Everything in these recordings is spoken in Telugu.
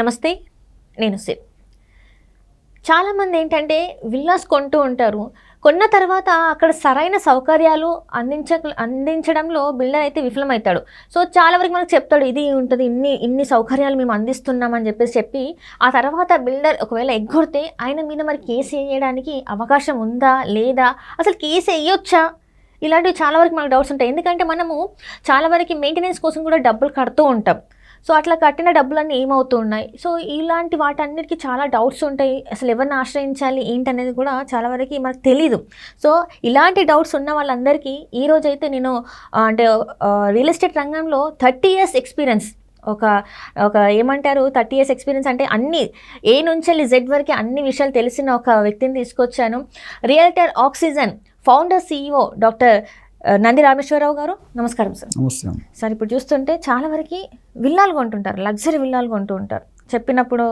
నమస్తే, నేను సిర్. చాలామంది ఏంటంటే విల్లాస్ కొంటూ ఉంటారు. కొన్న తర్వాత అక్కడ సరైన సౌకర్యాలు అందించడంలో బిల్డర్ అయితే విఫలమవుతాడు. సో చాలా వరకు మనకు చెప్తాడు, ఇది ఉంటుంది, ఇన్ని సౌకర్యాలు మేము అందిస్తున్నామని చెప్పి ఆ తర్వాత బిల్డర్ ఒకవేళ ఎగ్గొడితే ఆయన మీద మరి కేసు వేయడానికి అవకాశం ఉందా లేదా, అసలు కేసు వేయొచ్చా? ఇలాంటివి చాలా వరకు మనకు డౌట్స్ ఉంటాయి. ఎందుకంటే మనము చాలా వరకు మెయింటెనెన్స్ కోసం కూడా డబ్బులు కడుతూ ఉంటాం. సో అట్లా కట్టిన డబ్బులన్నీ ఏమవుతున్నాయి? సో ఇలాంటి వాటన్నిటికీ చాలా డౌట్స్ ఉంటాయి. అసలు ఎవరిని ఆశ్రయించాలి ఏంటనేది కూడా చాలా వరకు మనకు తెలీదు. సో ఇలాంటి డౌట్స్ ఉన్న వాళ్ళందరికీ ఈరోజైతే నేను అంటే రియల్ ఎస్టేట్ రంగంలో 30 years ఎక్స్పీరియన్స్, ఒక ఏమంటారు 30 years ఎక్స్పీరియన్స్ అంటే అన్ని ఏ నుంచి వెళ్ళి జెడ్ వరకు అన్ని విషయాలు తెలిసిన ఒక వ్యక్తిని తీసుకొచ్చాను. Realtor oxygen founder CEO doctor Nandi Rameshwar Rao గారు. నమస్కారం సార్. నమస్తే సార్. ఇప్పుడు చూస్తుంటే చాలా వరకు విల్లాలు కొంటుంటారు, లగ్జరీ విల్లాలు కొంటూ ఉంటారు. చెప్పినప్పుడు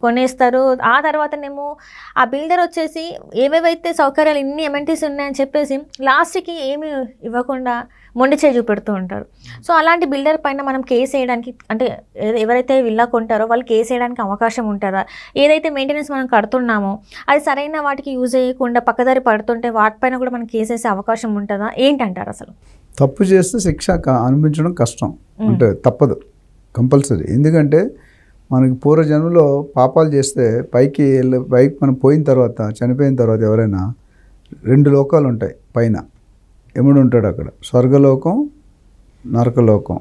కొనేస్తారు. ఆ తర్వాతనేమో ఆ బిల్డర్ వచ్చేసి ఏవేవైతే సౌకర్యాలు ఇన్ని ఎమ్ఎన్టీస్ ఉన్నాయని చెప్పేసి లాస్ట్కి ఏమి ఇవ్వకుండా మొండి చేయి చూపెడుతూ ఉంటారు. సో అలాంటి బిల్డర్ పైన మనం కేసు వేయడానికి, అంటే ఎవరైతే విల్లా కొంటారో వాళ్ళు కేసు వేయడానికి అవకాశం ఉంటుందా? ఏదైతే మెయింటెనెన్స్ మనం కడుతున్నామో అది సరైన వాటికి యూజ్ చేయకుండా పక్కదారి పడుతుంటే వాటిపైన కూడా మనం కేసు వేసే అవకాశం ఉంటుందా? ఏంటంటారు అసలు? తప్పు చేస్తే శిక్ష అనిపించడం కష్టం, అంటే తప్పదు, కంపల్సరీ. ఎందుకంటే మనకి పూర్వజన్మలో పాపాలు చేస్తే పైకి మనం పోయిన తర్వాత, చనిపోయిన తర్వాత ఎవరైనా 2 లోకాలు ఉంటాయి పైన. యముడు ఉంటాడు అక్కడ, స్వర్గలోకం, నరకలోకం.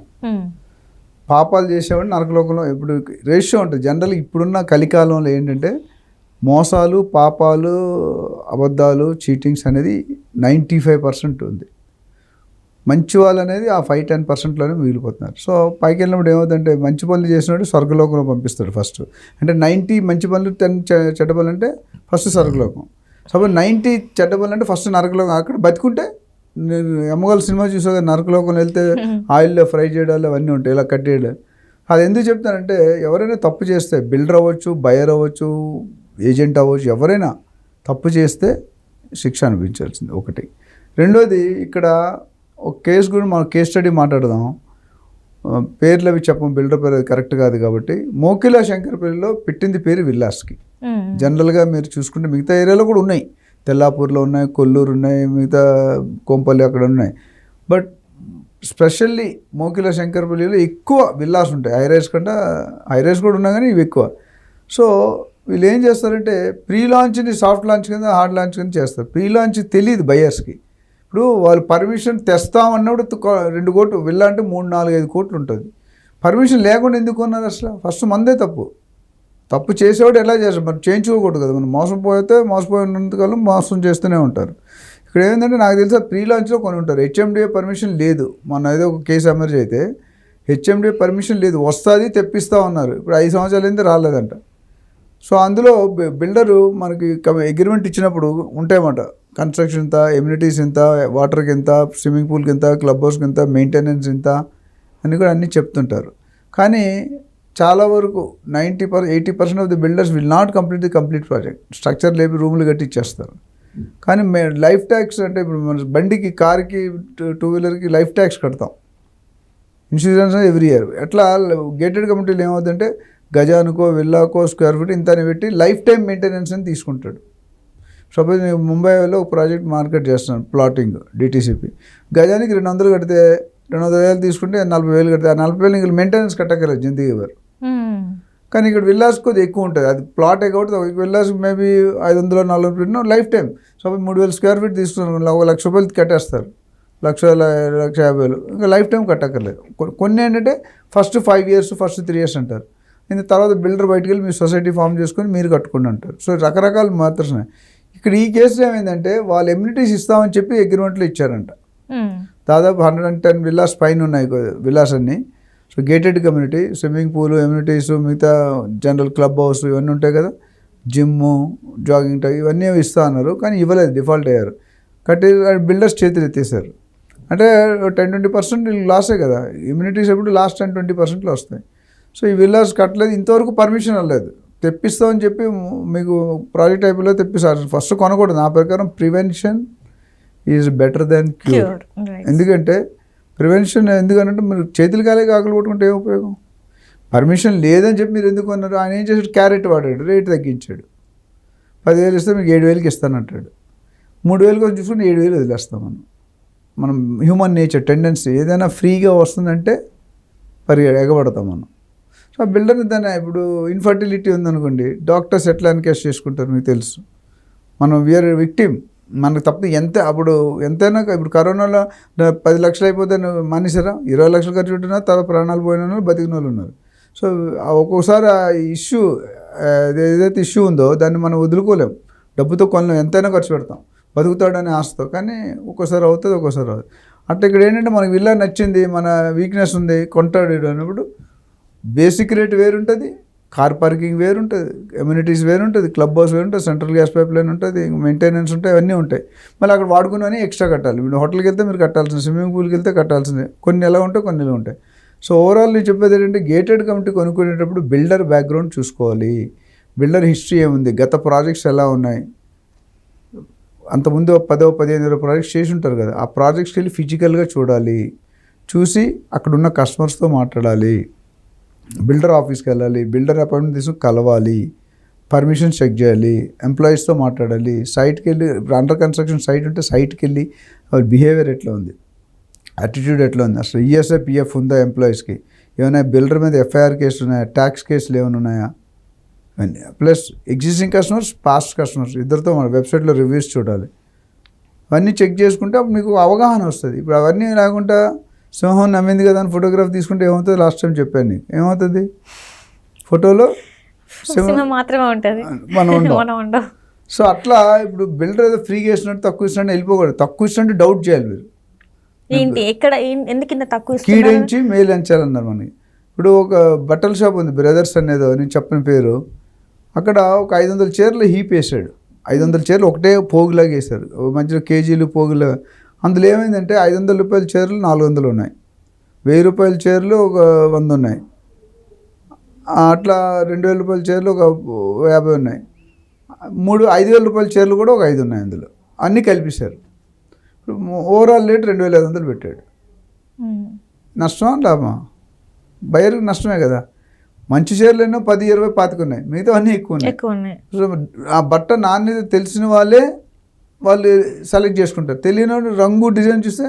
పాపాలు చేసేవాడు నరకలోకంలో. ఇప్పుడు రేషియో ఉంటుంది జనరల్గా. ఇప్పుడున్న కలికాలంలో ఏంటంటే మోసాలు, పాపాలు, అబద్ధాలు, చీటింగ్స్ అనేది 95% ఉంది. మంచి వాళ్ళు అనేది ఆ 5-10%లోనే మిగిలిపోతున్నారు. సో పైకి వెళ్ళినప్పుడు ఏమవుతుందంటే మంచి పనులు చేసినప్పుడు స్వర్గలోకంలో పంపిస్తాడు ఫస్ట్. అంటే 90 మంచి పనులు, 10 చెడ్డ పనులు అంటే ఫస్ట్ స్వర్గలోకం. సపోజ్ 90 చెడ్డ పనులు అంటే ఫస్ట్ నరకలోకం. అక్కడ బతికుంటే అమ్మగారు సినిమా చూసా, నరకలోకంలో వెళ్తే ఆయిల్లో ఫ్రై చేయడాలు అవన్నీ ఉంటాయి, ఇలా కట్టేయడం. అది ఎందుకు చెప్తానంటే ఎవరైనా తప్పు చేస్తే, బిల్డర్ అవ్వచ్చు, బయర్ అవ్వచ్చు, ఏజెంట్ అవ్వచ్చు, ఎవరైనా తప్పు చేస్తే శిక్ష అనిపించాల్సింది ఒకటి. రెండోది, ఇక్కడ ఒక కేసు గురించి మనం కేస్ స్టడీ మాట్లాడదాం. పేర్లు అవి చెప్పం, బిల్డర్ పేరు కరెక్ట్ కాదు కాబట్టి. మోకిలా శంకరపల్లిలో పెట్టింది పేరు విల్లాస్కి. జనరల్గా మీరు చూసుకుంటే మిగతా ఏరియాలో కూడా ఉన్నాయి, తెల్లాపూర్లో ఉన్నాయి, కొల్లూరు ఉన్నాయి, మిగతా కోంపల్లి అక్కడ ఉన్నాయి. బట్ స్పెషల్లీ మోకిలా శంకరపల్లిలో ఎక్కువ విల్లాస్ ఉంటాయి. హైరైస్ కూడా ఉన్నా కానీ ఇవి ఎక్కువ. సో వీళ్ళు ఏం చేస్తారంటే ప్రీ లాంచ్ని సాఫ్ట్ లాంచ్ కింద, హార్డ్ లాంచ్ కింద చేస్తారు. ప్రీ లాంచ్ తెలియదు బయర్స్కి. ఇప్పుడు వాళ్ళు పర్మిషన్ తెస్తామన్నప్పుడు 2 కోట్లు, విల్లా అంటే 3-4-5 కోట్లు ఉంటుంది. పర్మిషన్ లేకుండా ఎందుకు కొన్నారు అసలు? ఫస్ట్ మందే తప్పు చేసేవాడు ఎలా చేస్తారు? మరి చేయించుకోకూడదు కదా. మనం మోసపోయినంతకాలం మోసం చేస్తూనే ఉంటారు. ఇక్కడ ఏంటంటే నాకు తెలిసి ప్రీ లాంచ్లో కొని ఉంటారు. హెచ్ఎండిఏ పర్మిషన్ లేదు. మన ఏదో ఒక కేసు ఎమర్జీ అయితే హెచ్ఎండిఏ పర్మిషన్ లేదు, వస్తుంది తెప్పిస్తూ ఉన్నారు. ఇప్పుడు 5 సంవత్సరాలు అయితే రాలేదంట. సో అందులో బిల్డరు మనకి అగ్రిమెంట్ ఇచ్చినప్పుడు ఉంటాయన్నమాట. కన్స్ట్రక్షన్ ఇంత, ఎమ్యూనిటీస్ ఇంత, వాటర్కి ఇంత, స్విమ్మింగ్ పూల్కి ఇంత, క్లబ్ హౌస్కి ఇంత, మెయింటెనెన్స్ ఇంత అని కూడా అన్నీ చెప్తుంటారు. కానీ చాలా వరకు 80% of the builders will not complete project. Structure లేపి రూములు కట్టి ఇచ్చేస్తారు. కానీ లైఫ్ ట్యాక్స్ అంటే ఇప్పుడు మన బండికి, కార్కి, 2 వీలర్కి లైఫ్ ట్యాక్స్ కడతాం, ఇన్సూరెన్స్ ఎవ్రీ ఇయర్. ఎట్లా గేటెడ్ కమ్యూనిటీలు ఏమవుతుందంటే గజానికో, విల్లాకో, స్క్వేర్ ఫీట్ ఇంత అని పెట్టి లైఫ్ టైం మెయింటెనెన్స్ అని తీసుకుంటాడు. సపోజ్ నేను ముంబైలో ఒక ప్రాజెక్ట్ మార్కెట్ చేస్తున్నాను, ప్లాటింగ్, DTCP. గజానికి 200 కడితే 200,000 తీసుకుంటే 40,000 కడితే ఆ 40,000 ఇంకా మెయింటెనెన్స్ కట్టగలరు జిందగీ వారు. కానీ ఇక్కడ విల్లాస్ కొద్దిగా ఎక్కువ ఉంటుంది. అది ప్లాటే కాబట్టి ఒక villas maybe 500-400 life time. Suppose 3,000 square feet తీసుకున్నాను, 1,00,000 రూపాయలు కట్టేస్తారు, 1,50,000 ఇంకా లైఫ్ టైం కట్టక్కర్లేదు. కొన్ని ఏంటంటే ఫస్ట్ 5 years, ఫస్ట్ 3 years అంటారు. ఇంత తర్వాత బిల్డర్ బయటకు వెళ్ళి మీ సొసైటీ ఫామ్ చేసుకొని మీరు కట్టుకోండి అంటారు. సో రకరకాల మాత్రమే. ఇక్కడ ఈ కేసులో ఏమైందంటే వాళ్ళు ఎమ్యూనిటీస్ ఇస్తామని చెప్పి అగ్రిమెంట్లో ఇచ్చారంట. దాదాపు 110 విల్లాస్ పైన ఉన్నాయి విల్లాస్ అన్నీ. So gated community, swimming pool, amenities, మిగతా జనరల్ క్లబ్ హౌస్ ఇవన్నీ ఉంటాయి కదా, జిమ్ము, జాగింగ్ టైం ఇవన్నీ ఇస్తా అన్నారు. కానీ ఇవ్వలేదు, డిఫాల్ట్ అయ్యారు. కట్టి బిల్డర్స్ చేతులు ఎత్తేసారు. అంటే 10-20% లాసే కదా. ఇమ్యూనిటీస్ ఎప్పుడు లాస్ట్ 10-20%లో వస్తాయి. సో ఈ విల్లాస్ కట్టలేదు, ఇంతవరకు పర్మిషన్ అవ్వలేదు. తెప్పిస్తామని చెప్పి మీకు ప్రాజెక్ట్ అయిపోయిలో తెప్పిస్తారు. ఫస్ట్ కొనకూడదు. నా ప్రకారం prevention is better than cure. ఎందుకంటే ప్రివెన్షన్ ఎందుకంటే మీరు చేతులు కాలే ఆకలి కొట్టుకుంటే ఏం ఉపయోగం? పర్మిషన్ లేదని చెప్పి మీరు ఎందుకు అన్నారు? ఆయన ఏం చేశాడు? క్యారెట్ వాడాడు, రేటు తగ్గించాడు. 10,000 ఇస్తే మీకు 7,000కి ఇస్తానంటాడు. 3,000 కోసం చూసుకుని 7,000 వదిలేస్తాం మనం హ్యూమన్ నేచర్ టెండెన్సీ. ఏదైనా ఫ్రీగా వస్తుందంటే ఎగబడతాం మనం. సో ఆ బిల్డర్ని దాన్ని ఇప్పుడు ఇన్ఫర్టిలిటీ ఉందనుకోండి, డాక్టర్స్ ఎట్లా ఎన్కేస్ చేసుకుంటారు మీకు తెలుసు. మనం వీఆర్ విక్టిమ్. మనకు తప్ప అప్పుడు ఎంతైనా ఇప్పుడు కరోనాలో 10 లక్షలు అయిపోతే మానేసారా? 20 లక్షలు ఖర్చు పెట్టినా తర్వాత ప్రాణాలు పోయిన వాళ్ళు బతికిన వాళ్ళు ఉన్నారు. సో ఒక్కోసారి ఆ ఇష్యూ ఏదైతే ఇష్యూ ఉందో దాన్ని మనం వదులుకోలేం. డబ్బుతో కొనలేం, ఎంతైనా ఖర్చు పెడతాం బతుకుతాడని ఆశతో. కానీ ఒక్కోసారి అవుతుంది, ఒక్కోసారి అవుతుంది. అట్లా ఇక్కడ ఏంటంటే మనకి విల్లా నచ్చింది, మన వీక్నెస్ ఉంది, కొంటాడు అన్నప్పుడు బేసిక్ రేట్ వేరుంటుంది, కార్ పార్కింగ్ వేరుంటుంది, ఎమ్యూనిటీస్ వేరుంటుంది, క్లబ్ హౌస్ వేరుంటుంది, సెంట్రల్ గ్యాస్ పైప్ లైన్ ఉంటుంది, మెయింటెనెన్స్ ఉంటాయి, అవన్నీ ఉంటాయి. మళ్ళీ అక్కడ వాడుకుని ఎక్స్ట్రా కట్టాలి. మీరు హోటల్కి వెళ్తే మీరు కట్టాల్సింది, స్విమ్మింగ్ పూల్కి వెళ్తే కట్టాల్సిందే. కొన్ని ఎలా ఉంటాయి, కొన్ని ఎలా ఉంటాయి. సో ఓవరాల్ నేను చెప్పేది ఏంటంటే గేటెడ్ కమిటీ కొనుక్కునేటప్పుడు బిల్డర్ బ్యాక్గ్రౌండ్ చూసుకోవాలి. బిల్డర్ హిస్టరీ ఏముంది, గత ప్రాజెక్ట్స్ ఎలా ఉన్నాయి, అంతకుముందు 10-15 ప్రాజెక్ట్స్ చేసి ఉంటారు కదా, ఆ ప్రాజెక్ట్స్కి వెళ్ళి ఫిజికల్గా చూడాలి. చూసి అక్కడున్న కస్టమర్స్తో మాట్లాడాలి, బిల్డర్ ఆఫీస్కి వెళ్ళాలి, బిల్డర్ అపాయింట్మెంట్ తీసుకుని కలవాలి, పర్మిషన్ చెక్ చేయాలి, ఎంప్లాయీస్తో మాట్లాడాలి, సైట్కి వెళ్ళి అండర్ కన్స్ట్రక్షన్ సైట్ ఉంటే సైట్కి వెళ్ళి వాళ్ళ బిహేవియర్ ఎట్లా ఉంది, యాటిట్యూడ్ ఎట్లా ఉంది, అసలు ఈఎస్ఐ పిఎఫ్ ఉందా ఎంప్లాయీస్కి, ఏమైనా బిల్డర్ మీద ఎఫ్ఐఆర్ కేసులు ఉన్నాయా, ట్యాక్స్ కేసులు ఏమైనా ఉన్నాయా, ఇవన్నీ. Plus existing customers, past customers ఇద్దరితో మన వెబ్సైట్లో రివ్యూస్ చూడాలి. అవన్నీ చెక్ చేసుకుంటే అప్పుడు మీకు అవగాహన వస్తుంది. ఇప్పుడు అవన్నీ లేకుండా సింహం నమ్మింది కదా అని ఫోటోగ్రాఫ్ తీసుకుంటే ఏమవుతుంది? లాస్ట్ టైం చెప్పాను నీకు, ఏమవుతుంది? ఫోటోలో సింహం మాత్రమే ఉంటుంది, మనం ఉండం. సో అట్లా ఇప్పుడు బిల్డర్ ఏదో ఫ్రీగా వేసినట్టు తక్కువ ఇచ్చినట్టు వెళ్ళిపోకూడదు. తక్కువ ఇచ్చినట్టు డౌట్ చేయాలి మీరు. ఏంటి ఎక్కడ ఎందుకు ఇంత తక్కువ కీడించి మేలు ఎంచాలన్నారు మనకి. ఇప్పుడు ఒక బట్టల షాప్ ఉంది, బ్రదర్స్ అనేదో, నేను చెప్పిన పేరు. అక్కడ ఒక 500 చీరలు హీప్ వేసాడు. 500 చీరలు ఒకటే పోగులాగా వేశారు, మధ్యలో కేజీలు పోగులా. అందులో ఏమైందంటే 500 రూపాయల చీరలు 400 ఉన్నాయి, 1000 రూపాయల చీరలు ఒక 100 ఉన్నాయి, అట్లా 2000 రూపాయల చీరలు ఒక 50 ఉన్నాయి, 5,000 రూపాయల చీరలు కూడా ఒక 5 ఉన్నాయి. అందులో అన్నీ కలిపేశారు. ఓవరాల్ రేట్ 2,500 పెట్టాడు. నష్టమా లాభమా? బయర్కి నష్టమే కదా. మంచి చీరలు ఎన్నో 10, 20, 25 ఉన్నాయి, మిగతా అన్నీ ఎక్కువ ఉన్నాయి. సో ఆ బట్ట నాణ్యత తెలిసిన వాళ్ళు సెలెక్ట్ చేసుకుంటారు. తెలియని రంగు డిజైన్ చూస్తే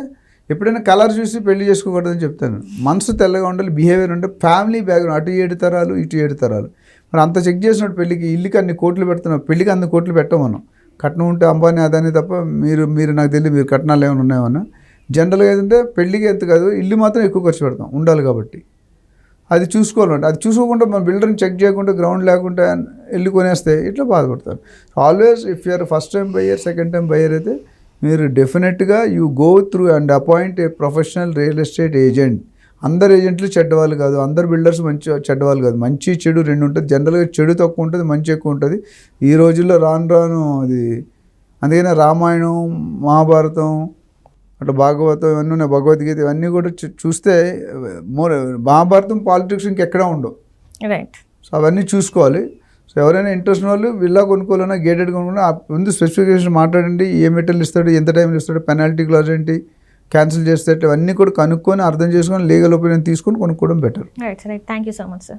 ఎప్పుడైనా కలర్ చూసి పెళ్లి చేసుకోకూడదని చెప్తాను. మనసు తెల్లగా ఉండాలి, బిహేవియర్ ఉంటే, ఫ్యామిలీ బ్యాక్గ్రౌండ్, అటు 7 తరాలు ఇటు 7 తరాలు. మరి అంత చెక్ చేసినట్టు పెళ్ళికి, ఇల్లుకి అన్ని కోట్లు పెడుతున్నాం, పెళ్ళికి అన్ని కోట్లు పెట్టాం మనం. కట్నం ఉంటే అంబానీ అదాని తప్ప మీరు నాకు తెలియదు మీరు కట్నాలు ఏమైనా ఉన్నాయన్నా. జనరల్గా ఏంటంటే పెళ్ళికి ఎంత కాదు, ఇల్లు మాత్రం ఎక్కువ ఖర్చు పెడతాం ఉండాలి కాబట్టి. అది చూసుకోవాలంటే, అది చూసుకోకుండా మన బిల్డర్ని చెక్ చేయకుండా గ్రౌండ్ లేకుండా వెళ్ళి కొనేస్తే ఇట్లా బాధపడతారు. Always if you're first time buyer, second time buyer అయితే మీరు డెఫినెట్గా you go through and appoint a professional real estate agent. అందరు ఏజెంట్లు చెడ్డవాళ్ళు కాదు, అందరు బిల్డర్స్ చెడ్డవాళ్ళు కాదు. మంచి చెడు రెండు ఉంటుంది. జనరల్గా చెడు తక్కువ ఉంటుంది, మంచి ఎక్కువ ఉంటుంది. ఈ రోజుల్లో రాను అది. అందుకనే రామాయణం, మహాభారతం, అట్లా భాగవతం ఇవన్నీ ఉన్నాయి, భగవద్గీత ఇవన్నీ కూడా చూస్తే మహాభారతం పాలిటిక్స్ ఇంకెక్కడా ఉండవు. రైట్. సో అవన్నీ చూసుకోవాలి. సో ఎవరైనా ఇంట్రెస్ట్ ఉన్న వాళ్ళు విల్లా కొనుక్కోవాలన్నా, గేటెడ్ కొనుక్కున్నా ముందు స్పెసిఫికేషన్ మాట్లాడండి. ఏ మెటీరియల్ ఇస్తాడు, ఎంత టైంలో ఇస్తాడు, పెనాల్టీ క్లాజ్ ఏంటి, క్యాన్సిల్ చేస్తే అవన్నీ కూడా కనుక్కొని అర్థం చేసుకొని లీగల్ ఒపీనియన్ తీసుకొని కొనుక్కోవడం better. Right. Thank you so much sir.